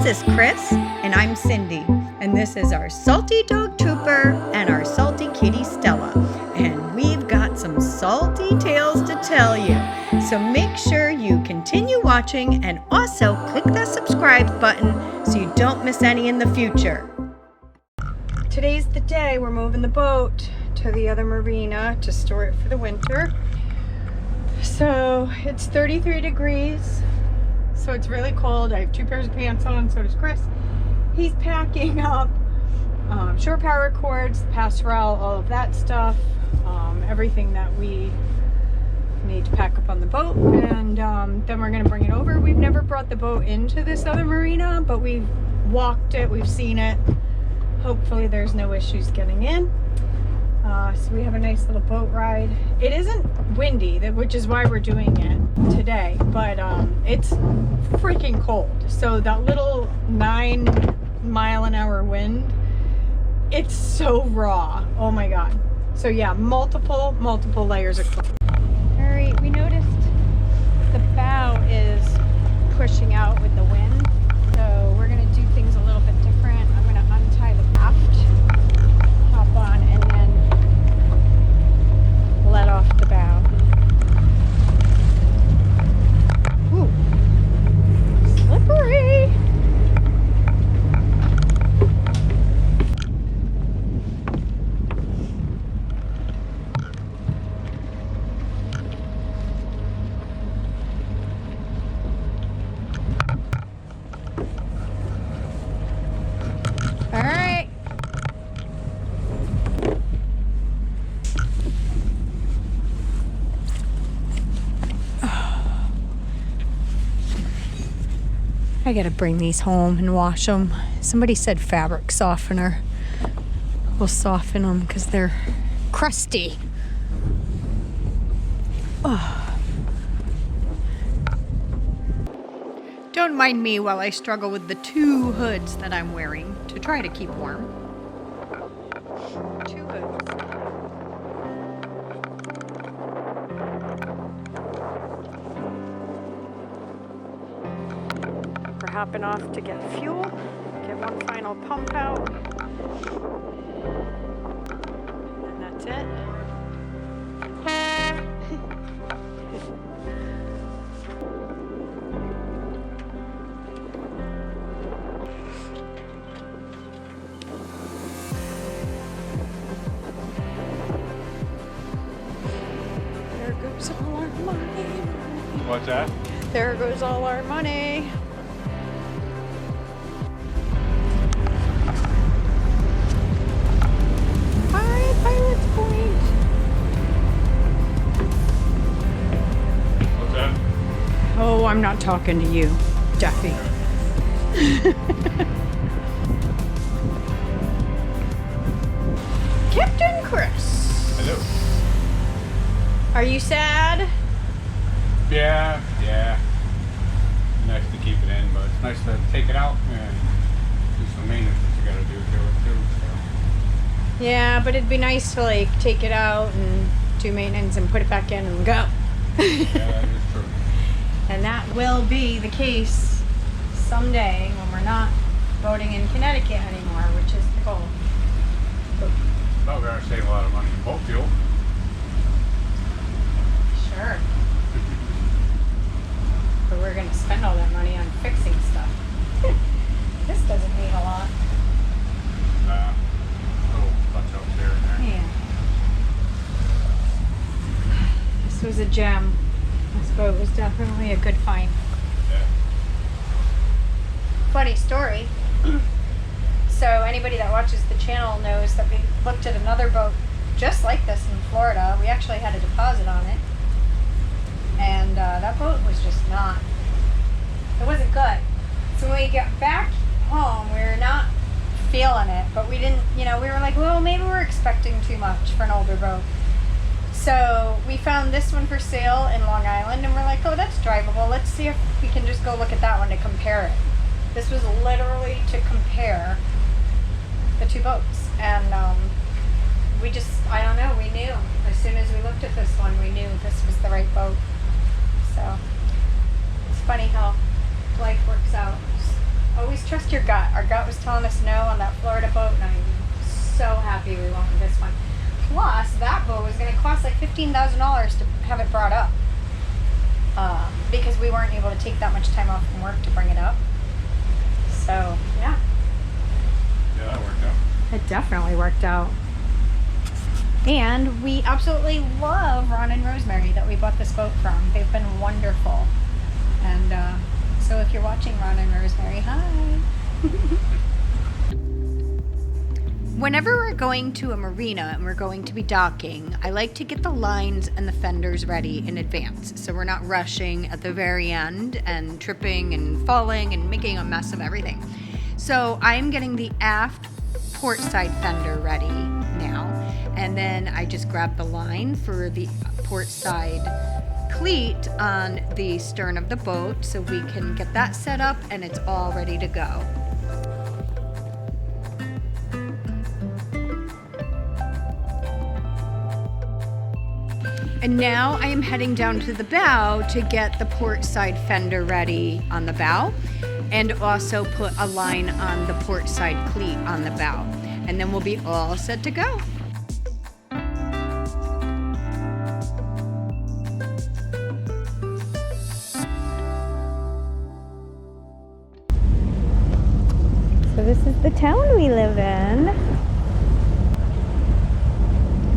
is Chris, and I'm Cindy, and this is our salty dog Trooper and our salty kitty Stella, and we've got some salty tales to tell you. So make sure you continue watching and also click that subscribe button so you don't miss any in the future. Today's the day we're moving the boat to the other marina to store it for the winter. So it's 33 degrees. So it's really cold. I have 2 pairs of pants on, so does Chris. He's packing up shore power cords, passerelle, all of that stuff, everything that we need to pack up on the boat, and then we're going to bring it over. We've never brought the boat into this other marina, but we've walked it, we've seen it. Hopefully there's no issues getting in. So we have a nice little boat ride. It isn't windy, which is why we're doing it today, but it's freaking cold. So that little 9-mile-an-hour wind, it's so raw. Oh my god. So yeah, multiple layers of clothes. All right, we noticed the bow is pushing out with the wind, so we're gonna do things a little bit different. I'm gonna untie the aft, hop on, and then let off the bow. Ooh, slippery. All right. I gotta bring these home and wash them. Somebody said fabric softener will soften them because they're crusty. Oh. Don't mind me while I struggle with the 2 hoods that I'm wearing to try to keep warm. 2 hoods. We're hopping off to get fuel, get one final pump out, and that's it. There goes all our money. What's that? There goes all our money. Pilot's Point. What's that? Oh, I'm not talking to you, Jeffy. Captain Chris. Hello. Are you sad? Yeah. Nice to keep it in, but it's nice to take it out and do some maintenance that you gotta do to it too. So. Yeah, but it'd be nice to like take it out and do maintenance and put it back in and go. Yeah, that is true. And that will be the case someday when we're not boating in Connecticut anymore, which is the goal. But we're gonna save a lot of money in boat fuel. Sure. But we're going to spend all that money on fixing stuff. This doesn't need a lot. Little touch ups here and there. Yeah. This was a gem. This boat was definitely a good find. Yeah. Funny story. So anybody that watches the channel knows that we looked at another boat just like this in Florida. We actually had a deposit on it. And that boat was just not, it wasn't good. So when we got back home, we were not feeling it, but we didn't, we were like, well, maybe we're expecting too much for an older boat. So we found this one for sale in Long Island, and we're like, oh, that's drivable. Let's see if we can just go look at that one to compare it. This was literally to compare the 2 boats. And we just, I don't know, we knew. As soon as we looked at this one, we knew this was the right boat. So it's funny how life works out. Just always trust your gut. Our gut was telling us no on that Florida boat, and I'm so happy we went with this one. Plus, that boat was going to cost like $15,000 to have it brought up. Because we weren't able to take that much time off from work to bring it up. So, yeah. Yeah, that worked out. It definitely worked out. And we absolutely love Ron and Rosemary that we bought this boat from. They've been wonderful. And so if you're watching, Ron and Rosemary, hi. Whenever we're going to a marina and we're going to be docking, I like to get the lines and the fenders ready in advance, so we're not rushing at the very end and tripping and falling and making a mess of everything. So I'm getting the aft port side fender ready now, and then I just grab the line for the port side cleat on the stern of the boat so we can get that set up and it's all ready to go. And now I am heading down to the bow to get the port side fender ready on the bow and also put a line on the port side cleat on the bow. And then we'll be all set to go. So this is the town we live in.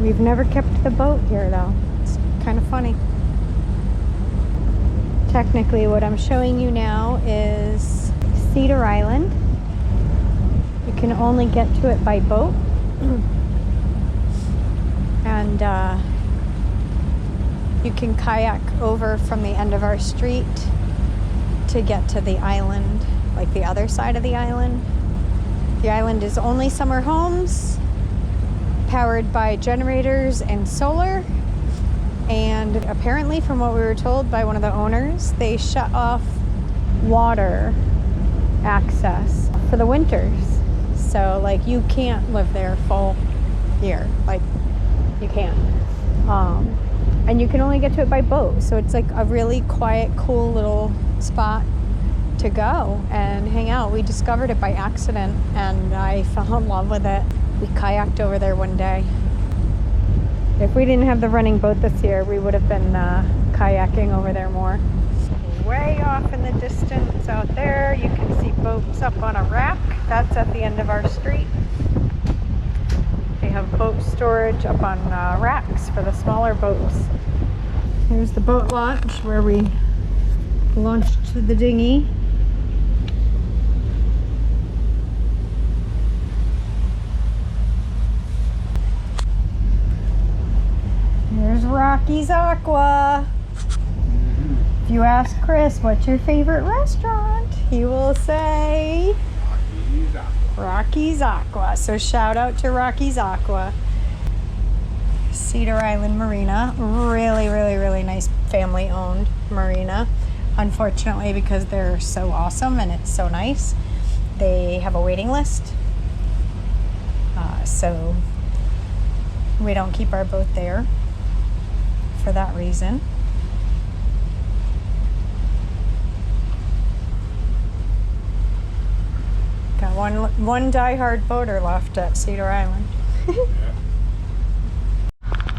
We've never kept the boat here though. Kind of funny. Technically what I'm showing you now is Cedar Island. You can only get to it by boat. And you can kayak over from the end of our street to get to the island, like the other side of the island. The island is only summer homes, powered by generators and solar. And apparently, from what we were told by one of the owners, they shut off water access for the winters. So, like, you can't live there full year. Like, you can't. And you can only get to it by boat. So it's like a really quiet, cool little spot to go and hang out. We discovered it by accident, and I fell in love with it. We kayaked over there one day. If we didn't have the running boat this year, we would have been kayaking over there more. Way off in the distance out there, you can see boats up on a rack. That's at the end of our street. They have boat storage up on racks for the smaller boats. Here's the boat launch where we launched the dinghy. Here's Rocky's Aqua. If you ask Chris, what's your favorite restaurant? He will say Rocky's Aqua. So shout out to Rocky's Aqua. Cedar Island Marina. Really, really, really nice family-owned marina. Unfortunately, because they're so awesome and it's so nice, they have a waiting list. So we don't keep our boat there for that reason. Got one diehard boater left at Cedar Island.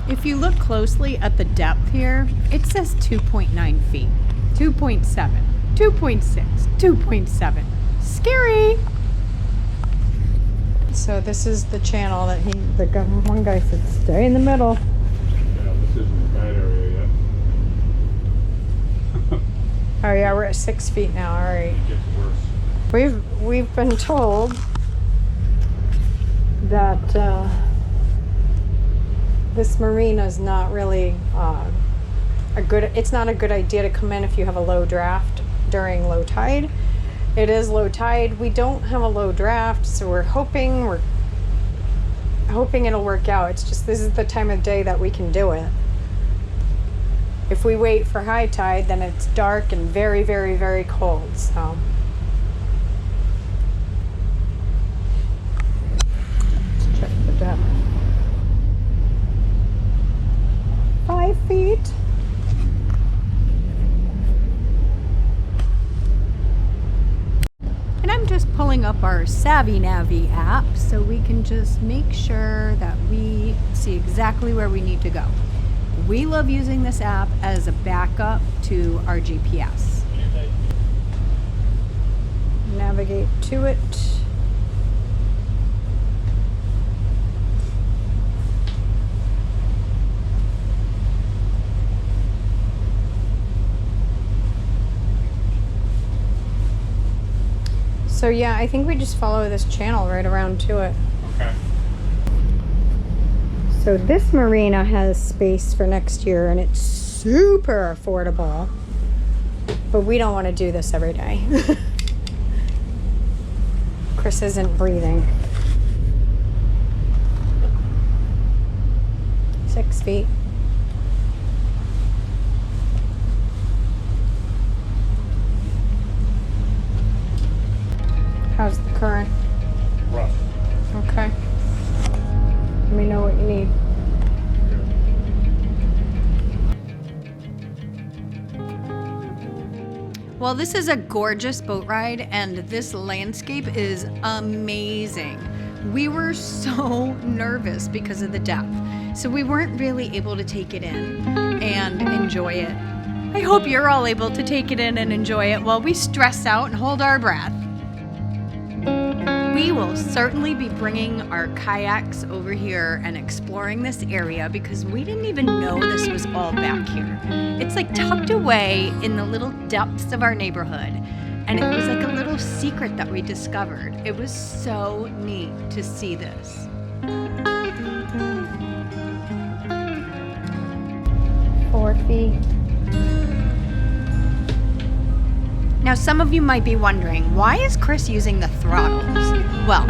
If you look closely at the depth here, it says 2.9 feet, 2.7, 2.6, 2.7. Scary! So this is the channel that one guy said, stay in the middle. Yeah, this isn't a bad area yet. Oh yeah, we're at 6 feet now, all right. It gets worse. We've been told that this marina is not really it's not a good idea to come in if you have a low draft during low tide. It is low tide. We don't have a low draft, so we're hoping it'll work out. It's just this is the time of day that we can do it. If we wait for high tide, then it's dark and very, very, very cold. So let's check the depth. 5 feet. And I'm I'm just pulling up our Savvy Navi app so we can just make sure that we see exactly where we need to go. We love using this app as a backup to our GPS. Navigate to it. So yeah, I think we just follow this channel right around to it. Okay. So this marina has space for next year and it's super affordable. But we don't want to do this every day. Chris isn't breathing. 6 feet. How's the current? Rough. Okay. Let me know what you need. Well, this is a gorgeous boat ride, and this landscape is amazing. We were so nervous because of the depth, so we weren't really able to take it in and enjoy it. I hope you're all able to take it in and enjoy it while we stress out and hold our breath. We will certainly be bringing our kayaks over here and exploring this area because we didn't even know this was all back here. It's like tucked away in the little depths of our neighborhood, and it was like a little secret that we discovered. It was so neat to see this. 4 feet. Now, some of you might be wondering, why is Chris using the throttles? Well,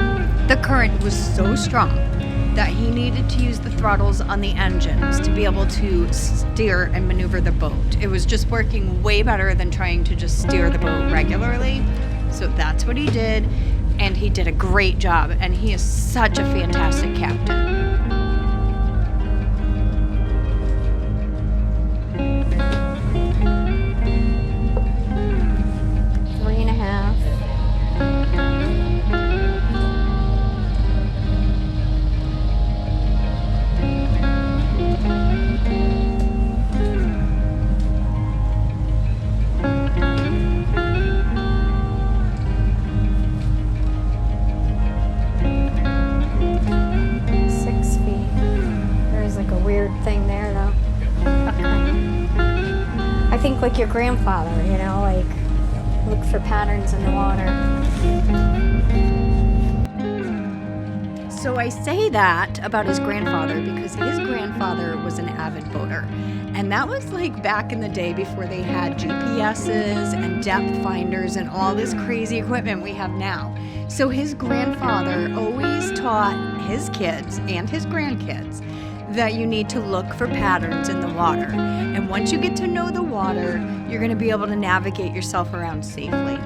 the current was so strong that he needed to use the throttles on the engines to be able to steer and maneuver the boat. It was just working way better than trying to just steer the boat regularly. So that's what he did, and he did a great job, and he is such a fantastic captain. Thing there though. I think like your grandfather, you know, like look for patterns in the water. So I say that about his grandfather because his grandfather was an avid boater, and that was like back in the day before they had GPSs and depth finders and all this crazy equipment we have now. So his grandfather always taught his kids and his grandkids that you need to look for patterns in the water. And once you get to know the water, you're going to be able to navigate yourself around safely.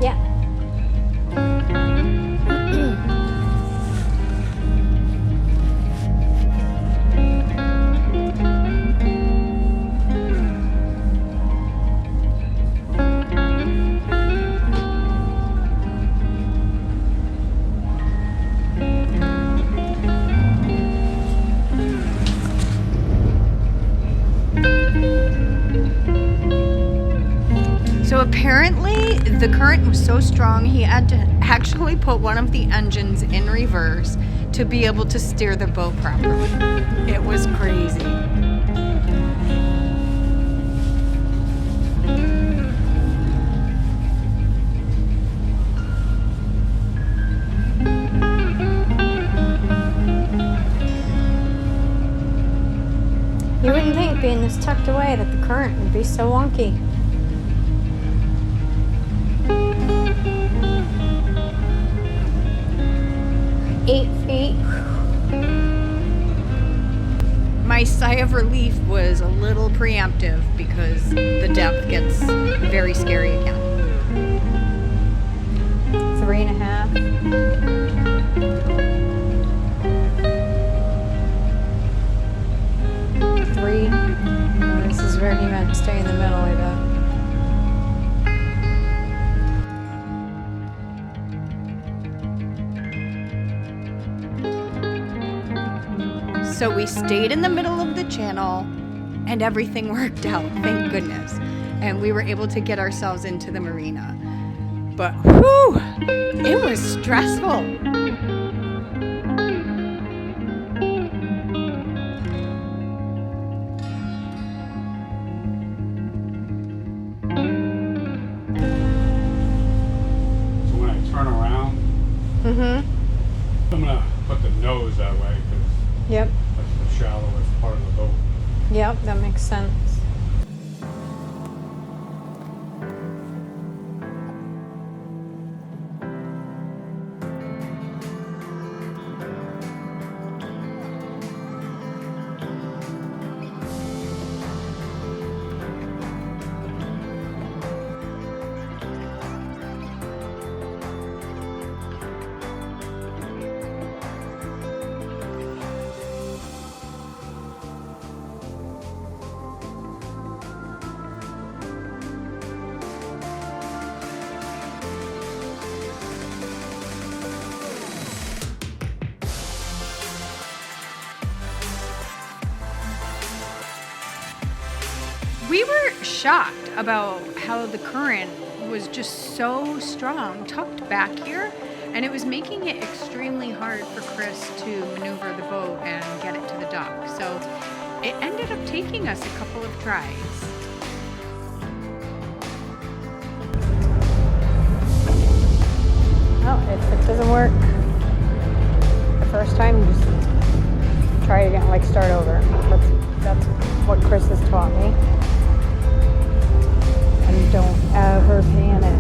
Yeah. So apparently the current was so strong he had to actually put one of the engines in reverse to be able to steer the boat properly. It was crazy. You wouldn't think, being this tucked away, that the current would be so wonky. My sigh of relief was a little preemptive because the depth gets very scary again. 3.5. So we stayed in the middle of the channel and everything worked out, thank goodness. And we were able to get ourselves into the marina. But whew, it was stressful. So when I turn around, I'm gonna put the nose that way because Yep. that's the shallowest part of the boat. Yep, that makes sense. We were shocked about how the current was just so strong tucked back here, and it was making it extremely hard for Chris to maneuver the boat and get it to the dock. So it ended up taking us a couple of tries. Well, if it doesn't work the first time, just try again, like start over. That's what Chris has taught me. And don't ever panic.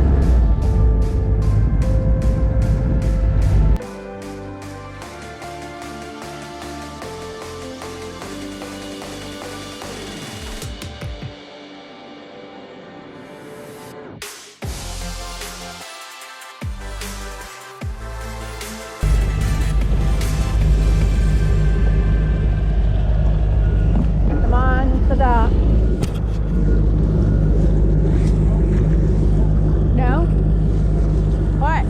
Come on, to the dock. No? What?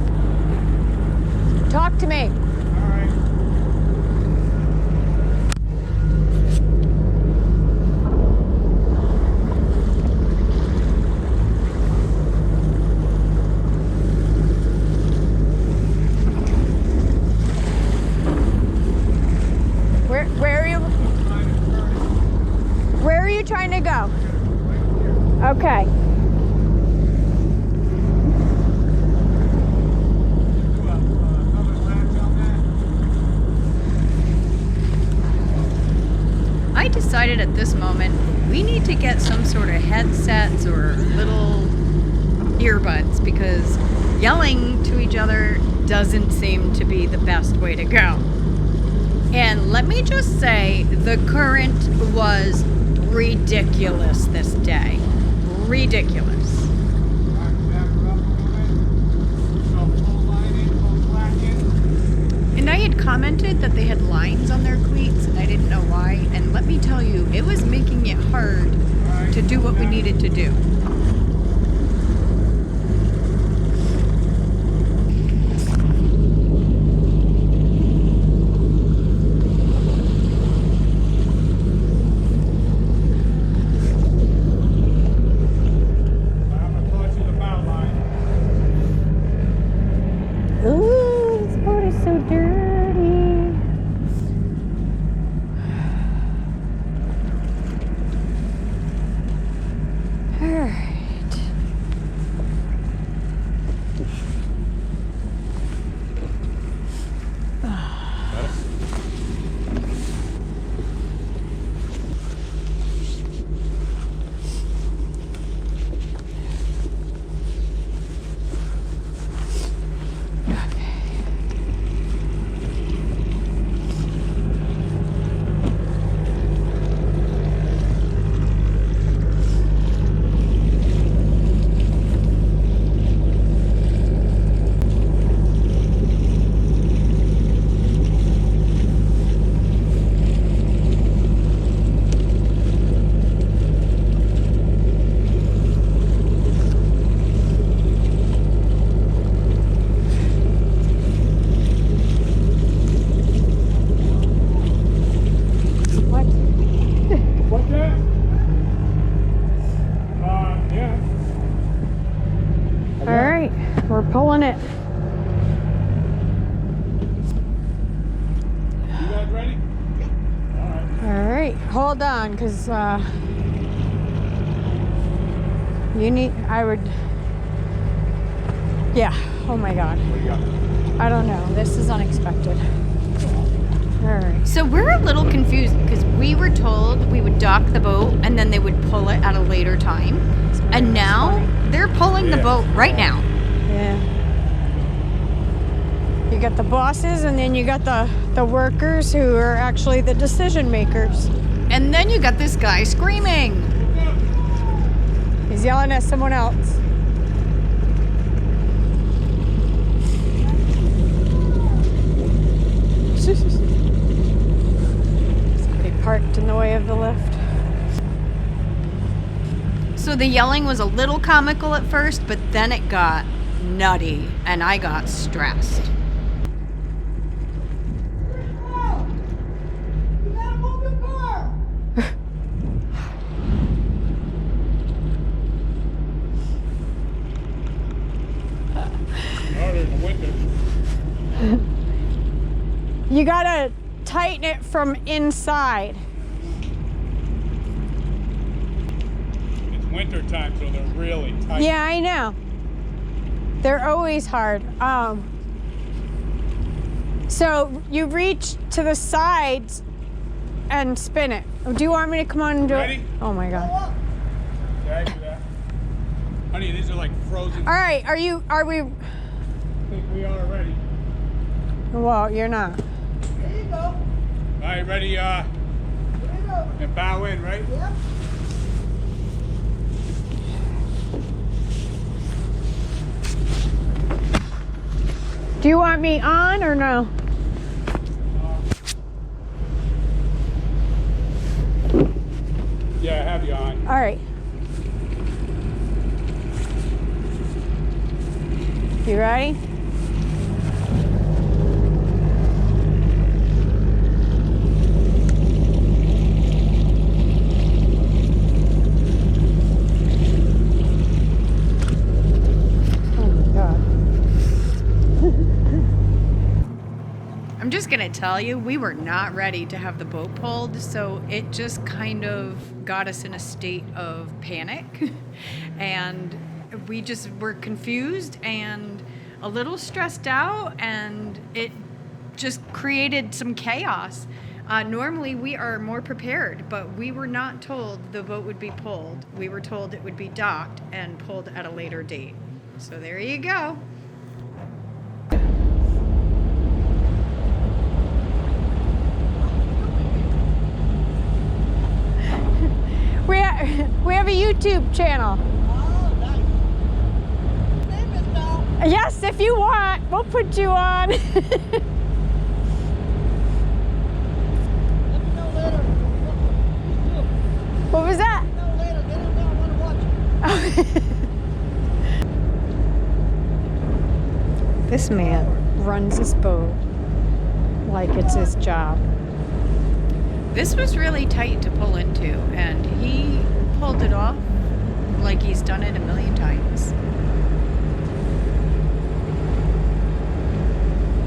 Talk to me. All right. Where are you trying to go? Okay. I decided at this moment we need to get some sort of headsets or little earbuds because yelling to each other doesn't seem to be the best way to go. And let me just say, the current was ridiculous this day. Ridiculous. And I had commented that they had lines on their cleats and I didn't know why. And let me tell you, it was making it hard to do what we needed to do. Ooh, this boat is so dirty. Alright. hold on, because yeah, oh my God. What do you got? I don't know, this is unexpected. All right. So we're a little confused because we were told we would dock the boat and then they would pull it at a later time. And now they're pulling the boat right now. Yeah. You got the bosses and then you got the workers who are actually the decision makers. And then you got this guy screaming. He's yelling at someone else. Somebody parked in the way of the lift. So the yelling was a little comical at first, but then it got nutty and I got stressed. You gotta tighten it from inside. It's winter time, so they're really tight. Yeah, I know. They're always hard. So you reach to the sides and spin it. Do you want me to come on and do Ready? it? Oh my God. Yeah, I do that. Honey, these are like frozen. All right, are we? I think we are ready. Well, you're not. There you go. All right, ready? There you go. And bow in, right? Yep. Do you want me on or no? Yeah, I have you on. All right. You ready? Oh my God. I'm just gonna tell you, we were not ready to have the boat pulled, so it just kind of got us in a state of panic. And we just were confused and a little stressed out, and it just created some chaos. Normally we are more prepared, but we were not told the boat would be pulled. We were told it would be docked and pulled at a later date. So there you go. We have a YouTube channel. Oh, nice. Famous now. Yes, if you want, we'll put you on. Let me know later. What was that? Let me know later. Get in there. I want to watch it. This man runs his boat like it's his job. This was really tight to pull into, and he pulled it off like he's done it a million times.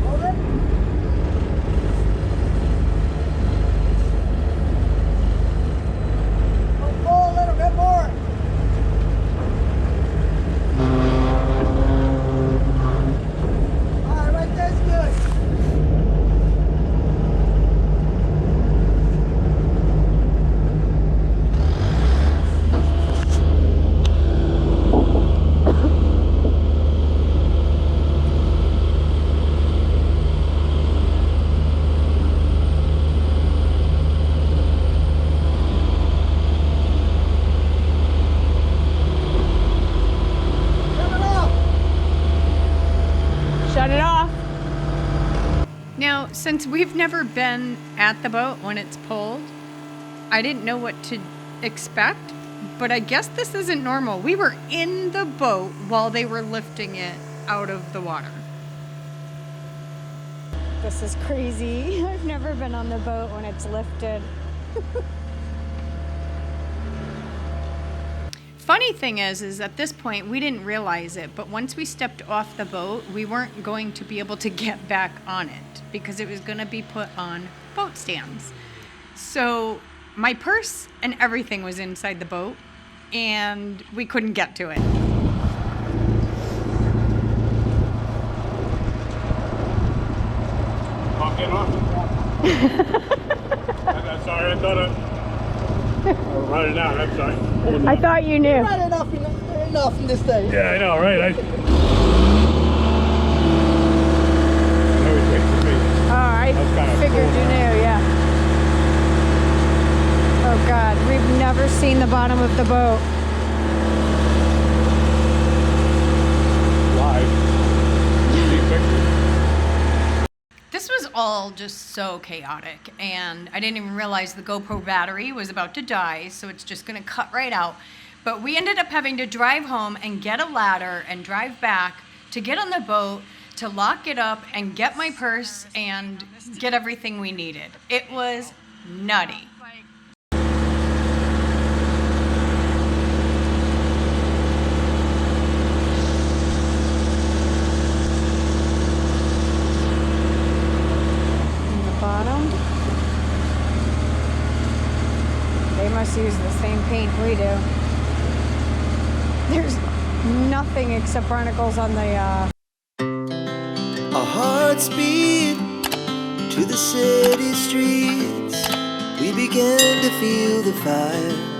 Hold it. Oh, pull a little bit more. All right, right there's good. Turn it off. Shut it off. Now, since we've never been at the boat when it's pulled, I didn't know what to expect, but I guess this isn't normal. We were in the boat while they were lifting it out of the water. This is crazy. I've never been on the boat when it's lifted. Funny thing is at this point we didn't realize it, but once we stepped off the boat, we weren't going to be able to get back on it because it was going to be put on boat stands. So my purse and everything was inside the boat, and we couldn't get to it. I'm getting off. I'm sorry, I thought I'm running out. I'm sorry. I thought you knew. Not enough in this day. Yeah, I know, right? I always wait for me. Oh, I That's kinda figured cool, you knew, yeah. Oh God, we've never seen the bottom of the boat. Live. See pictures. This was all just so chaotic, and I didn't even realize the GoPro battery was about to die, so it's just gonna cut right out. But we ended up having to drive home and get a ladder and drive back to get on the boat, to lock it up and get my purse and get everything we needed. It was nutty. Bottom. They must use the same paint we do. There's nothing except barnacles on the Our hearts beat to the city streets. We began to feel the fire.